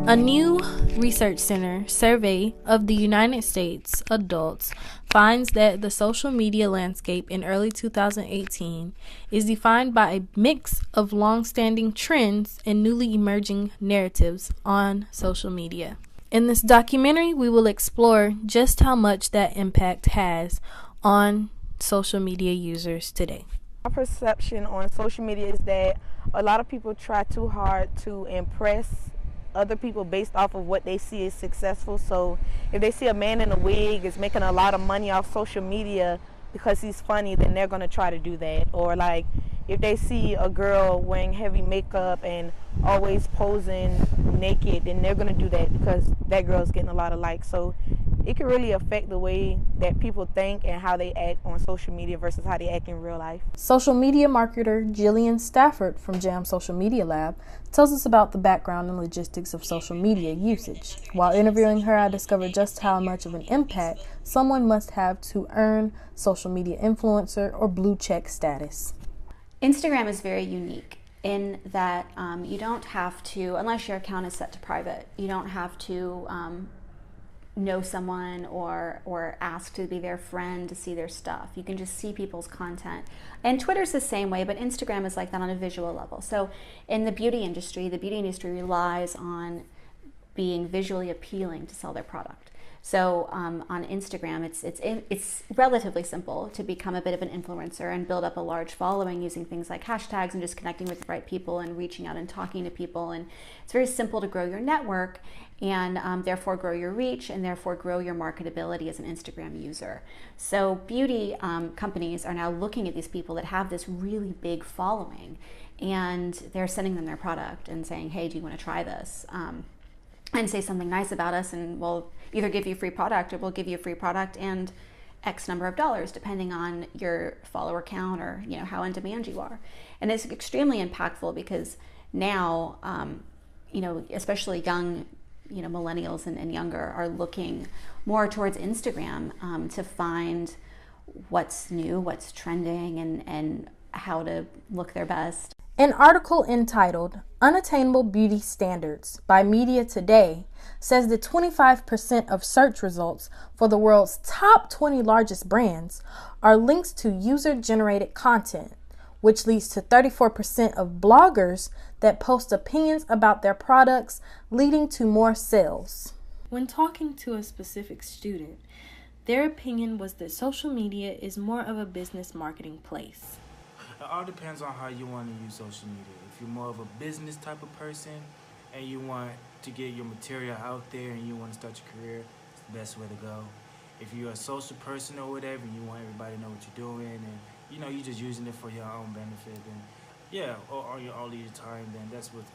A new research center survey of the United States adults finds that the social media landscape in early 2018 is defined by a mix of long-standing trends and newly emerging narratives on social media. In this documentary, we will explore just how much that impact has on social media users today. My perception on social media is that a lot of people try too hard to impress other people based off of what they see as successful. So if they see a man in a wig is making a lot of money off social media because he's funny, then they're going to try to do that. Or like if they see a girl wearing heavy makeup and always posing naked, then they're going to do that because that girl's getting a lot of likes. So it can really affect the way that people think and how they act on social media versus how they act in real life. Social media marketer Jillian Stafford from Jam Social Media Lab tells us about the background and logistics of social media usage. While interviewing her, I discovered just how much of an impact someone must have to earn social media influencer or blue check status. Instagram is very unique in that you don't have to, unless your account is set to private, you don't have to know someone or ask to be their friend to see their stuff. You can just see people's content. And Twitter's the same way, but Instagram is like that on a visual level. So in the beauty industry relies on being visually appealing to sell their product. So on Instagram, it's relatively simple to become a bit of an influencer and build up a large following using things like hashtags and just connecting with the right people and reaching out and talking to people. And it's very simple to grow your network and therefore grow your reach and therefore grow your marketability as an Instagram user. So beauty companies are now looking at these people that have this really big following, and they're sending them their product and saying, hey, do you want to try this? And say something nice about us, and we'll either give you free product or we'll give you a free product and X number of dollars depending on your follower count or how in demand you are. And it's extremely impactful because now especially young millennials and younger are looking more towards Instagram to find what's new, what's trending, and how to look their best. An article entitled Unattainable Beauty Standards by Media Today says that 25% of search results for the world's top 20 largest brands are links to user-generated content, which leads to 34% of bloggers that post opinions about their products, leading to more sales. When talking to a specific student, their opinion was that social media is more of a business marketing place. It all depends on how you want to use social media. If you're more of a business type of person and you want to get your material out there and you want to start your career, it's the best way to go. If you're a social person or whatever and you want everybody to know what you're doing and you're just using it for your own benefit, then or on your all leisure time, then that's what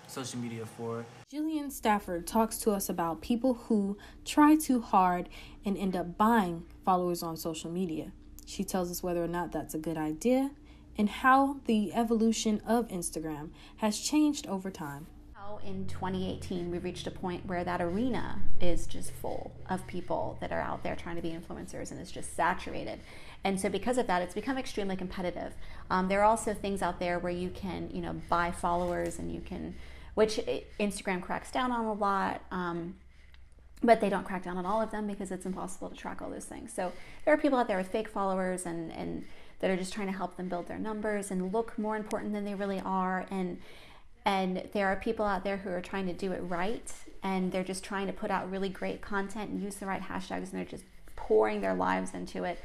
social media for. Jillian Stafford talks to us about people who try too hard and end up buying followers on social media. She tells us whether or not that's a good idea and how the evolution of Instagram has changed over time. In 2018, we reached a point where that arena is just full of people that are out there trying to be influencers, and it's just saturated. And so because of that, it's become extremely competitive. There are also things out there where you can, buy followers, and you can, which Instagram cracks down on a lot. But they don't crack down on all of them because it's impossible to track all those things. So there are people out there with fake followers and that are just trying to help them build their numbers and look more important than they really are. And there are people out there who are trying to do it right, and they're just trying to put out really great content and use the right hashtags, and they're just pouring their lives into it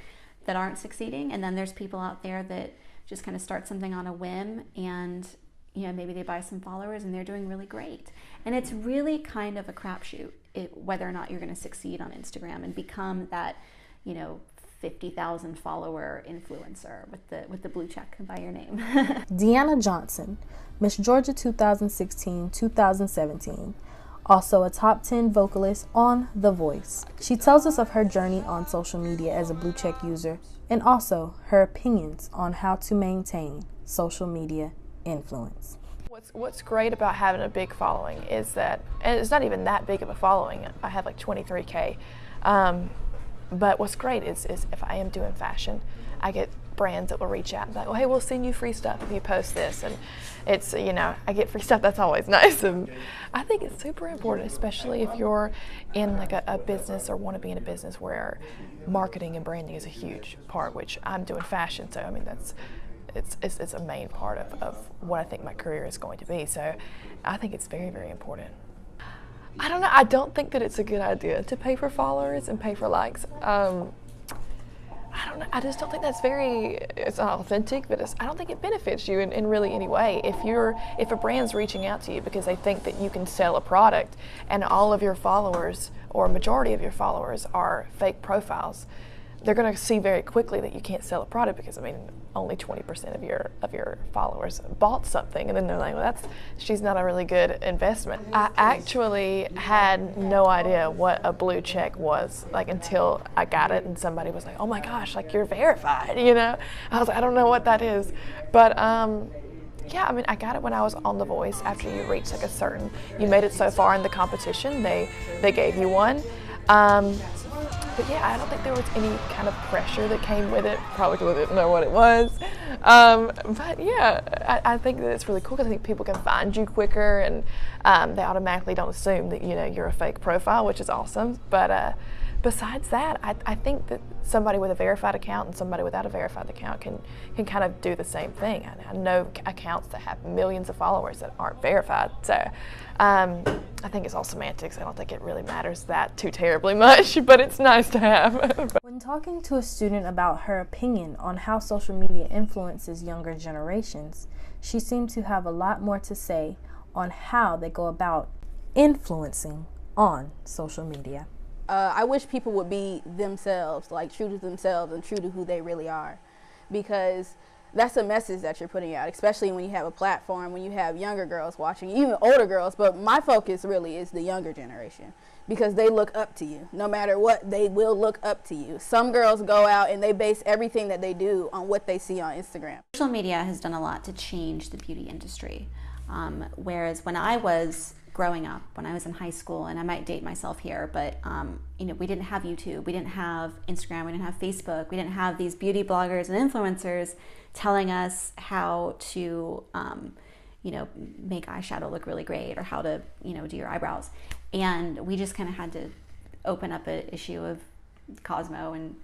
that aren't succeeding. And then there's people out there that just kind of start something on a whim, and maybe they buy some followers and they're doing really great. And it's really kind of a crapshoot whether or not you're going to succeed on Instagram and become that 50,000 follower influencer with the blue check by your name. Deanna Johnson, Miss Georgia 2016-2017, also a top 10 vocalist on The Voice. She tells us of her journey on social media as a blue check user and also her opinions on how to maintain social media influence. What's great about having a big following is that, and it's not even that big of a following, I have like 23K, but what's great is if I am doing fashion, I get brands that will reach out and be like, oh, hey, we'll send you free stuff if you post this. And it's, you know, I get free stuff. That's always nice. And I think it's super important, especially if you're in like a business or want to be in a business where marketing and branding is a huge part, which I'm doing fashion. So, I mean, it's a main part of what I think my career is going to be. So I think it's very, very important. I don't know. I don't think that it's a good idea to pay for followers and pay for likes. I don't know. I just don't think that's it's not authentic, but I don't think it benefits you in really any way. If a brand's reaching out to you because they think that you can sell a product and all of your followers or a majority of your followers are fake profiles, they're going to see very quickly that you can't sell a product because, I mean, only 20% of your followers bought something, and then they're like, well, she's not a really good investment. I actually had no idea what a blue check was, like, until I got it and somebody was like, oh my gosh, like, you're verified, you know? I was like, I don't know what that is. But yeah, I mean, I got it when I was on The Voice. After you reach like you made it so far in the competition, they gave you one. But yeah, I don't think there was any kind of pressure that came with it, probably because I didn't know what it was. But yeah, I think that it's really cool because I think people can find you quicker, and they automatically don't assume that, you know, you're a fake profile, which is awesome. But besides that, I think that somebody with a verified account and somebody without a verified account can kind of do the same thing. I know accounts that have millions of followers that aren't verified. So I think it's all semantics. I don't think it really matters that too terribly much, but it's nice to have. When talking to a student about her opinion on how social media influences younger generations, she seemed to have a lot more to say on how they go about influencing on social media. I wish people would be themselves, like true to themselves and true to who they really are, because that's a message that you're putting out, especially when you have a platform, when you have younger girls watching, even older girls. But my focus really is the younger generation, because they look up to you. No matter what, they will look up to you. Some girls go out and they base everything that they do on what they see on Instagram. Social media has done a lot to change the beauty industry. Whereas when I was growing up, when I was in high school, and I might date myself here, but you know, we didn't have YouTube, we didn't have Instagram, we didn't have Facebook, we didn't have these beauty bloggers and influencers telling us how to you know, make eyeshadow look really great, or how to, you know, do your eyebrows. And we just kind of had to open up an issue of Cosmo and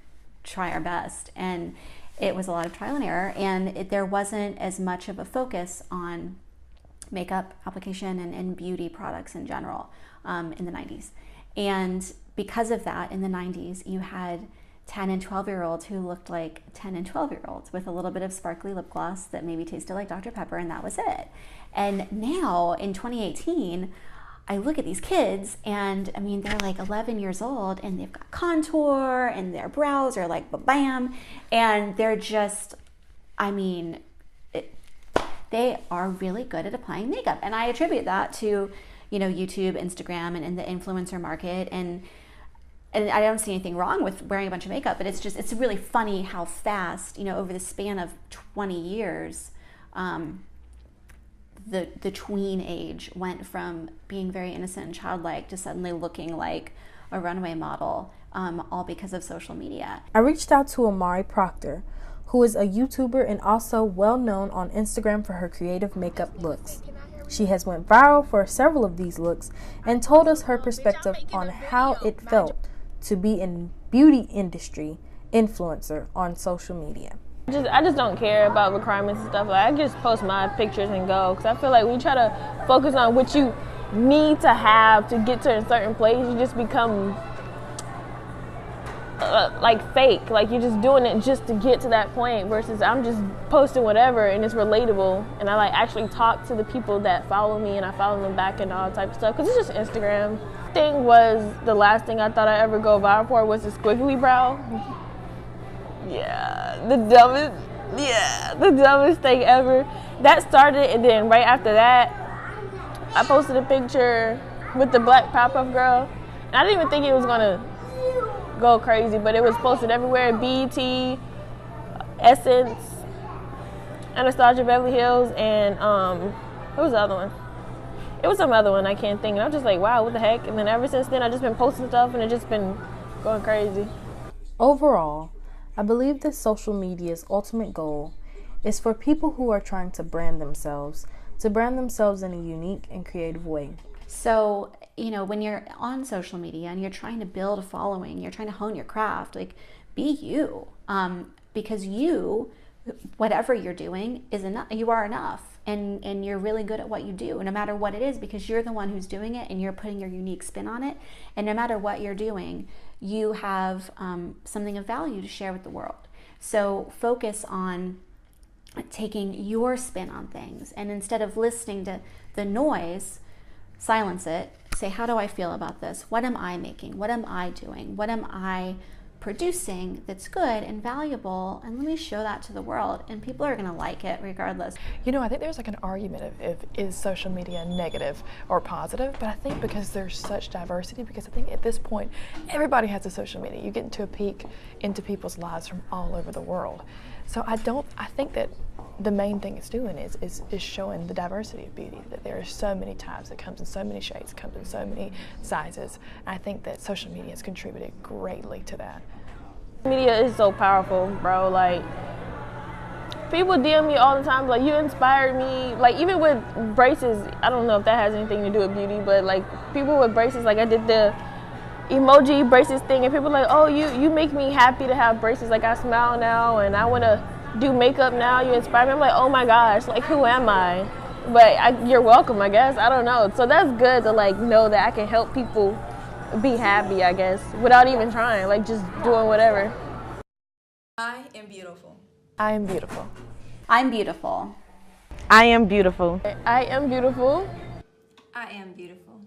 try our best. And it was a lot of trial and error, and there wasn't as much of a focus on makeup application and beauty products in general in the 90s. And because of that, in the 90s, you had 10 and 12-year-olds who looked like 10 and 12-year-olds with a little bit of sparkly lip gloss that maybe tasted like Dr. Pepper, and that was it. And now, in 2018, I look at these kids, and I mean, they're like 11 years old, and they've got contour, and their brows are like bam, and they're just, I mean, they are really good at applying makeup. And I attribute that to, you know, YouTube, Instagram, and the influencer market. And I don't see anything wrong with wearing a bunch of makeup, but it's really funny how fast, you know, over the span of 20 years, the tween age went from being very innocent and childlike to suddenly looking like a runway model, all because of social media. I reached out to Amari Proctor, who is a YouTuber and also well known on Instagram for her creative makeup looks. She has went viral for several of these looks and told us her perspective on how it felt to be in beauty industry influencer on social media. I just don't care about requirements and stuff. Like, I just post my pictures and go, because I feel like when you try to focus on what you need to have to get to a certain place, you just become like fake. Like, you're just doing it just to get to that point, versus I'm just posting whatever and it's relatable, and I like actually talk to the people that follow me and I follow them back and all type of stuff, because it's just Instagram. Thing was, the last thing I thought I'd ever go viral for was the squiggly brow. Yeah, the dumbest thing ever. That started, and then right after that, I posted a picture with the black pop-up girl. And I didn't even think it was gonna go crazy, but it was posted everywhere. BET, Essence, Anastasia Beverly Hills, and what was the other one? It was some other one I can't think. And I'm just like, wow, what the heck? And then ever since then, I've just been posting stuff, and it's just been going crazy. Overall, I believe that social media's ultimate goal is for people who are trying to brand themselves in a unique and creative way. So, when you're on social media and you're trying to build a following, you're trying to hone your craft, like, be you. Because you, whatever you're doing, is enough. You are enough. And you're really good at what you do, no matter what it is, because you're the one who's doing it and you're putting your unique spin on it. And no matter what you're doing, you have something of value to share with the world. So focus on taking your spin on things, and instead of listening to the noise, silence it. Say, how do I feel about this? What am I making? What am I doing? What am I producing that's good and valuable? And let me show that to the world, and people are gonna like it regardless. I think there's like an argument of is social media negative or positive, but I think because there's such diversity, because I think at this point everybody has a social media. You get into a peek into people's lives from all over the world. So I think that the main thing it's doing is showing the diversity of beauty, that there are so many types, it comes in so many shades, it comes in so many sizes. And I think that social media has contributed greatly to that. Media is so powerful, bro. Like, people DM me all the time, like, you inspired me. Like, even with braces, I don't know if that has anything to do with beauty, but like, people with braces, like, I did the emoji braces thing, and people are like, oh, you make me happy to have braces. Like, I smile now, and I want to do makeup now. You inspire me. I'm like, oh my gosh, like, who am I? But you're welcome, I guess. I don't know. So that's good to, like, know that I can help people be happy, I guess, without even trying, like, just doing whatever. I am beautiful. I am beautiful. I'm beautiful. I am beautiful. I am beautiful. I am beautiful.